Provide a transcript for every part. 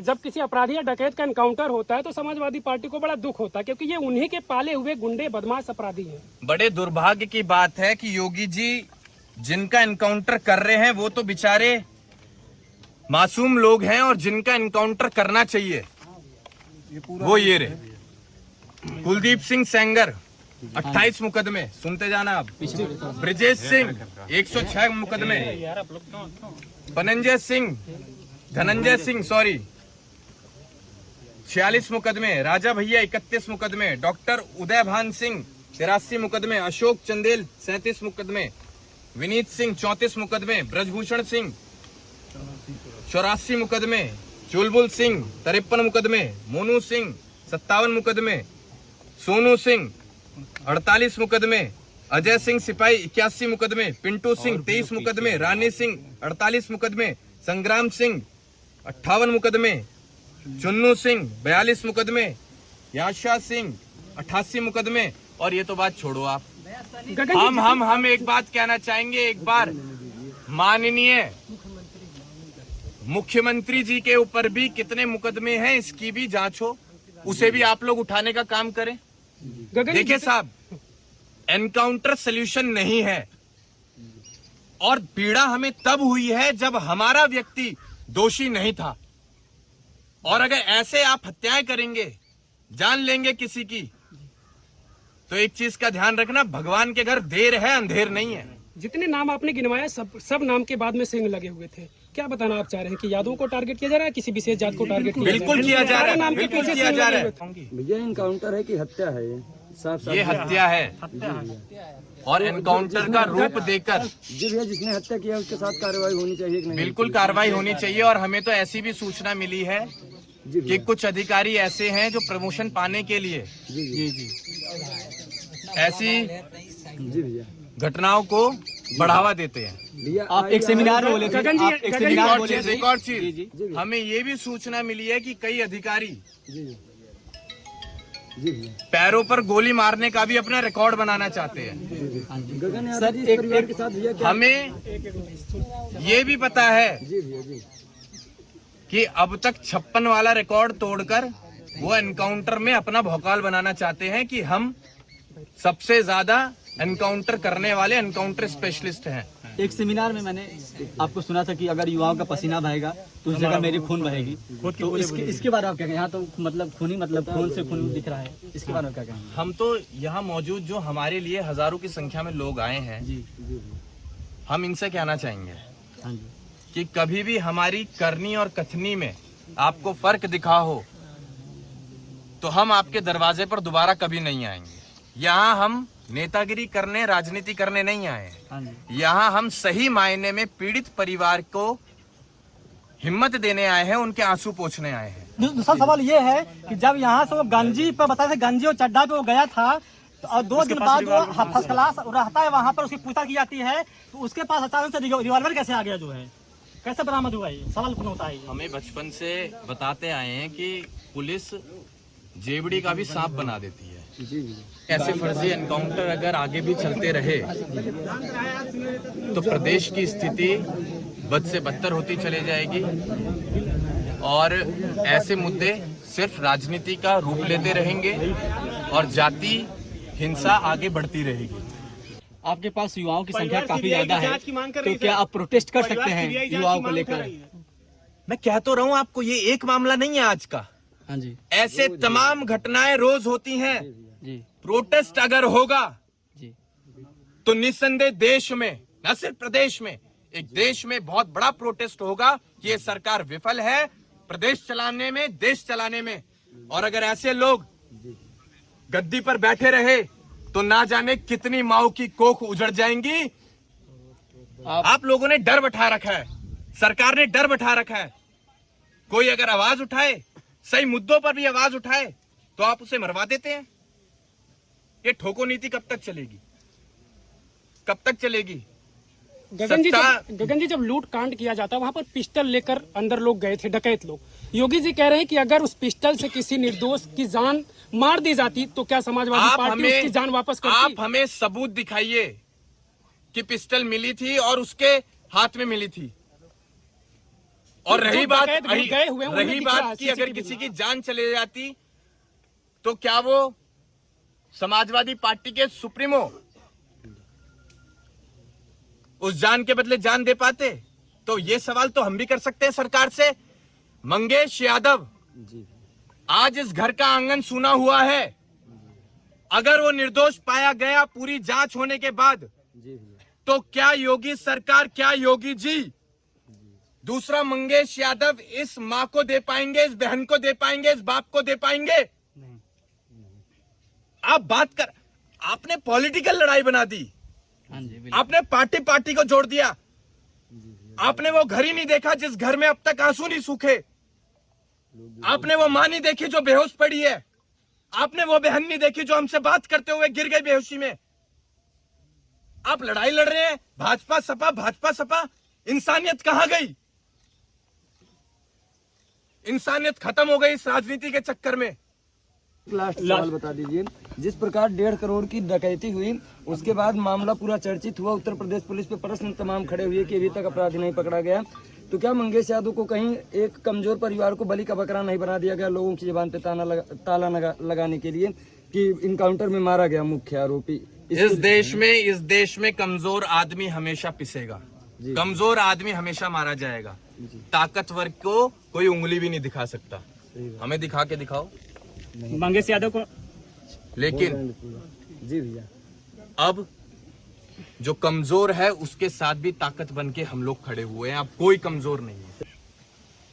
जब किसी अपराधी या डकैत का एनकाउंटर होता है तो समाजवादी पार्टी को बड़ा दुख होता है, क्योंकि ये उन्हीं के पाले हुए गुंडे बदमाश अपराधी हैं। बड़े दुर्भाग्य की बात है कि योगी जी जिनका एनकाउंटर कर रहे हैं वो तो बेचारे मासूम लोग हैं, और जिनका एनकाउंटर करना चाहिए वो ये रहे। कुलदीप सिंह सेंगर 28 मुकदमे, सुनते जाना आप। ब्रिजेश सिंह 106 मुकदमे, धनंजय सिंह 46 मुकदमे, राजा भैया 31 मुकदमे, डॉक्टर उदय भान सिंह 83 मुकदमे, अशोक चंदेल 37 मुकदमे, विनीत सिंह 34 मुकदमे, ब्रजभूषण सिंह 84 मुकदमे, चुलबुल सिंह 53 मुकदमे, मोनू सिंह 57 मुकदमे, सोनू सिंह 48 मुकदमे, अजय सिंह सिपाही 81 मुकदमे, पिंटू सिंह 23 मुकदमे, रानी सिंह 48 मुकदमे, संग्राम सिंह 58 मुकदमे, चुन्नू सिंह 42 मुकदमे, याशा सिंह 88 मुकदमे। और ये तो बात छोड़ो आप, हम एक बात कहना चाहेंगे, एक बार माननीय मुख्यमंत्री जी के ऊपर भी कितने मुकदमे हैं इसकी भी जांच हो, उसे भी आप लोग उठाने का काम करें। देखिए साहब, एनकाउंटर सॉल्यूशन नहीं है, और पीड़ा हमें तब हुई है जब हमारा व्यक्ति दोषी नहीं था। और अगर ऐसे आप हत्याएं करेंगे, जान लेंगे किसी की, तो एक चीज का ध्यान रखना, भगवान के घर देर है अंधेर नहीं है। जितने नाम आपने गिनवाया सब नाम के बाद में सिंह लगे हुए थे। क्या बताना आप चाह रहे हैं कि यादवों को टारगेट किया जा रहा है, किसी विशेष जात को टारगेट किया बिल्कुल किया जा रहा है, बिल्कुल किया जा रहा है। भैया एनकाउंटर है कि हत्या है? ये हत्या है, और एनकाउंटर का रूप देकर जी भैया, जिसने हत्या किया उसके साथ कार्रवाई होनी चाहिए कि नहीं? बिल्कुल कार्रवाई होनी चाहिए। और हमें तो ऐसी भी सूचना मिली है कि कुछ अधिकारी ऐसे हैं जो प्रमोशन पाने के लिए ऐसी घटनाओं को बढ़ावा देते हैं। भैया आप एक सेमिनार में बोले थे, एक और चीज हमें ये भी सूचना मिली है कि कई अधिकारी पैरों पर गोली मारने का भी अपना रिकॉर्ड बनाना चाहते हैं। गगन यादव जी इस परिवार के साथ भैया क्या? हमें ये भी पता है कि अब तक 56 वाला रिकॉर्ड तोड़कर वो एनकाउंटर में अपना भौकाल बनाना चाहते हैं कि हम सबसे ज्यादा एनकाउंटर करने वाले एनकाउंटर स्पेशलिस्ट हैं। एक सेमिनार में मैंने आपको सुना था कि अगर युवाओं का पसीना बहेगा तो उस जगह मेरी खून बहेगी, तो इसके बारे में आप क्या कहें? यहाँ तो मतलब खून से खून दिख रहा है, इसके बारे में क्या कहें? हम तो यहाँ मौजूद जो हमारे लिए हजारों की संख्या में लोग आए हैं, हम इनसे कहना चाहेंगे कि कभी भी हमारी करनी और कथनी में आपको फर्क दिखा हो तो हम आपके दरवाजे पर दोबारा कभी नहीं आएंगे। यहाँ हम नेतागिरी करने, राजनीति करने नहीं आए हैं। यहाँ हम सही मायने में पीड़ित परिवार को हिम्मत देने आए हैं, उनके आंसू पोंछने आए हैं। दूसरा सवाल ये है कि जब यहाँ से वो गंजी पर बताया, गंजी और चड्डा पे वो गया था, तो और 2 दिन बाद वो फर्स्ट क्लास रहता है वहाँ पर, उसकी पूछताछ की जाती है, तो उसके पास अचानक से रिवॉल्वर कैसे आ गया, जो है कैसे बरामद हुआ? ये सवाल होता है। हमें बचपन से बताते आए हैं कि पुलिस जेबड़ी का भी सांप बना देती है। ऐसे फर्जी एनकाउंटर अगर आगे भी चलते रहे तो प्रदेश की स्थिति बद से बदतर होती चली जाएगी, और ऐसे मुद्दे सिर्फ राजनीति का रूप लेते रहेंगे और जाति हिंसा आगे बढ़ती रहेगी। आपके पास युवाओं की संख्या काफी ज्यादा है, तो क्या आप प्रोटेस्ट कर सकते हैं युवाओं को लेकर? मैं कह तो रहा हूँ आपको, ये एक मामला नहीं है आज का। हाँ जी, ऐसे तमाम घटनाएं रोज होती हैं जी। प्रोटेस्ट अगर होगा जी, तो निस्संदेह देश में, न सिर्फ प्रदेश में, एक देश में बहुत बड़ा प्रोटेस्ट होगा कि ये सरकार विफल है प्रदेश चलाने में, देश चलाने में। और अगर ऐसे लोग गद्दी पर बैठे रहे तो ना जाने कितनी माओ की कोख उजड़ जाएंगी। आप लोगों ने डर बैठा रखा है, सरकार ने डर बैठा रखा है। कोई अगर आवाज उठाए, सही मुद्दों पर भी आवाज उठाए, तो आप उसे मरवा देते हैं। ये ठोको नीति कब तक चलेगी, कब तक चलेगी? गगन जी जब लूट कांड किया जाता वहां पर पिस्टल लेकर अंदर लोग गए थे, डकैत लोग। योगी जी कह रहे हैं कि अगर उस पिस्टल से किसी निर्दोष की जान मार दी जाती तो क्या समाजवादी पार्टी उसकी जान वापस करती? आप हमें सबूत दिखाइए कि पिस्टल मिली थी और उसके हाथ में मिली थी, और रही जो बात डकैत गए हुए हैं, उन्हें रही दिख रहा है बात की अगर CCTV किसी की जान चले जाती तो क्या वो समाजवादी पार्टी के सुप्रीमो उस जान के बदले जान दे पाते? तो ये सवाल तो हम भी कर सकते हैं सरकार से। मंगेश यादव जी आज इस घर का आंगन सूना हुआ है। अगर वो निर्दोष पाया गया पूरी जांच होने के बाद, जी भैया, तो क्या योगी सरकार, क्या योगी जी दूसरा मंगेश यादव इस मां को दे पाएंगे, इस बहन को दे पाएंगे, इस बाप को दे पाएंगे? आप बात कर, आपने पॉलिटिकल लड़ाई बना दी, आपने पार्टी को जोड़ दिया। आपने वो घर ही नहीं देखा जिस घर में अब तक आंसू नहीं सूखे। आपने वो मां नहीं देखी जो बेहोश पड़ी है। आपने वो बहन नहीं देखी जो हमसे बात करते हुए गिर गई बेहोशी में। आप लड़ाई लड़ रहे हैं भाजपा सपा। इंसानियत कहां गई? इंसानियत खत्म हो गई इस राजनीति के चक्कर में। लास्ट सवाल बता दीजिए, जिस प्रकार 1.5 करोड़ की डकैती हुई उसके बाद मामला पूरा चर्चित हुआ, उत्तर प्रदेश पुलिस पे प्रश्न तमाम खड़े हुए कि अभी तक अपराधी नहीं पकड़ा गया, तो क्या मंगेश यादव को कहीं एक कमजोर परिवार को बलि का बकरा नहीं बना दिया गया लोगों की जुबान पे ताला लगाने के लिए कि इनकाउंटर में मारा गया मुख्य आरोपी? इस देश में कमजोर आदमी हमेशा पिसेगा, कमजोर आदमी हमेशा मारा जाएगा। ताकतवर को कोई उंगली भी नहीं दिखा सकता। हमें दिखा के दिखाओ मंगेश यादव को। लेकिन जी भैया, अब जो कमजोर है उसके साथ भी ताकत बन के हम लोग खड़े हुए हैं। अब कोई कमजोर नहीं है।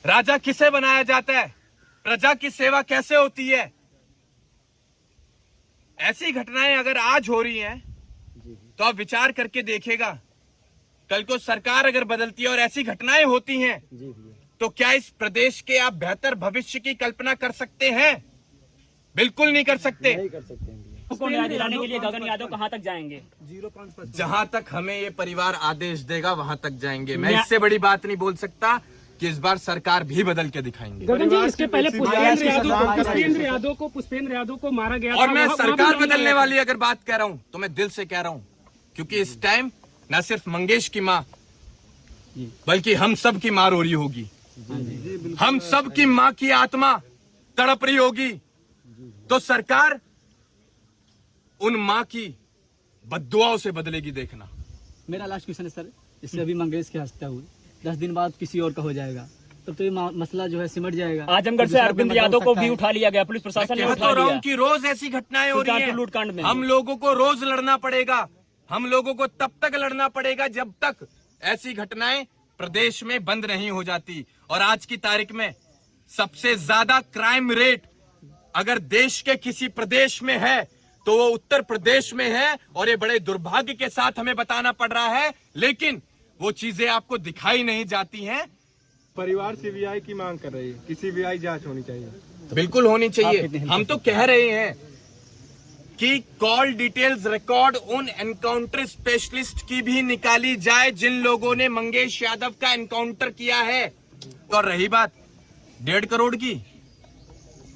राजा किसे बनाया जाता है? प्रजा की सेवा कैसे होती है? ऐसी घटनाएं अगर आज हो रही हैं तो आप विचार करके देखिएगा, कल को सरकार अगर बदलती है और ऐसी घटनाएं होती हैं जी भैया, तो क्या इस प्रदेश के आप बेहतर भविष्य की कल्पना कर सकते हैं? बिल्कुल नहीं कर सकते। नहीं कर सकते हैं भैया। उसको न्याय दिलाने के लिए गगन यादव कहां तक जाएंगे? जहां तक हमें ये परिवार आदेश देगा वहां तक जाएंगे। मैं इससे बड़ी बात नहीं बोल सकता कि इस बार सरकार भी बदल के दिखाएंगे। गगन जी, इसके पहले पुष्पेंद्र यादव को मारा गया और था। मैं वहाँ सरकार भी बदलने वाली अगर बात कह रहा हूं तो मैं दिल से कह रहा हूं, क्योंकि इस टाइम न सिर्फ मंगेश की मां बल्कि हम सब की मां रो रही होगी। हम सब की मां की आत्मा तड़प रही होगी। तो सरकार उन मां की बद्दुआओं से बदलेगी, देखना। मेरा लास्ट क्वेश्चन है सर, इससे अभी मंगेश की हत्या हुई, 10 दिन बाद किसी और का हो जाएगा, तब तो ये मसला जो है सिमट जाएगा। आजमगढ़ से अरविंद यादव को भी उठा लिया गया, पुलिस प्रशासन ने कह उठा तो रहा लिया हूं कि रोज ऐसी घटनाएं हो रही सुल्तानपुर लूटकांड में। हैं। हम लोगों को रोज लड़ना पड़ेगा। हम लोगों को तब तक लड़ना पड़ेगा जब तक ऐसी घटनाएं प्रदेश में बंद नहीं हो जाती। और आज की तारीख में सबसे ज्यादा क्राइम रेट अगर देश के किसी प्रदेश में है तो वो उत्तर प्रदेश में है। और ये बड़े दुर्भाग्य के साथ हमें बताना पड़ रहा है, लेकिन वो चीजें आपको दिखाई नहीं जाती हैं। परिवार सीबीआई की मांग कर रही है कि सीबीआई जांच होनी चाहिए। बिल्कुल होनी चाहिए। हम तो कह रहे हैं कि कॉल डिटेल्स रिकॉर्ड उन एनकाउंटर स्पेशलिस्ट की भी निकाली जाए जिन लोगों ने मंगेश यादव का एनकाउंटर किया है। तो रही बात 1.5 करोड़ की,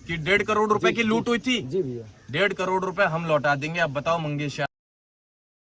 कि 1.5 करोड़ रुपए की लूट हुई थी, जी भैया, 1.5 करोड़ रुपए हम लौटा देंगे। अब बताओ मंगेश यादव